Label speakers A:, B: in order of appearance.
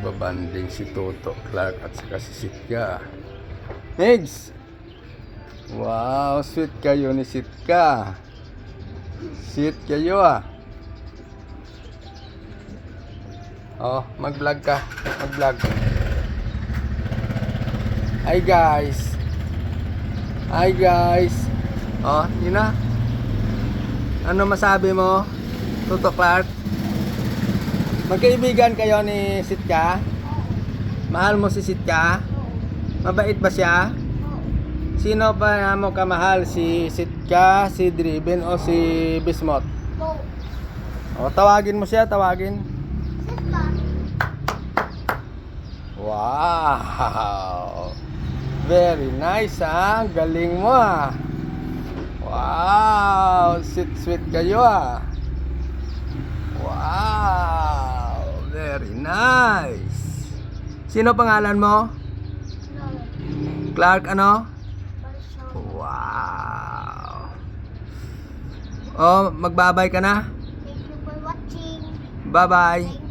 A: nagbabanding si Toto Clark at saka si Sitka. Migs! Wow, sweet kayo ni Sitka. Sweet kayo ah. Oh, mag-vlog ka. Mag-vlog. Hi guys. Hi guys. Oh, yun na. Ano masabi mo, Toto Clark? Magkaibigan kayo ni Sitka? Mahal mo si Sitka? Mabait ba siya? Sino pa mo kamahal? Si Sitka, si Driven o si Bismuth? O, tawagin mo siya, tawagin. Wow! Very nice ah. Galing mo ah. Wow! Sweet kayo ah. Wow! Very nice. Sino pangalan mo? Clark ano? Wow! Oh, magbabay ka na?
B: Thank you for watching.
A: Bye-bye.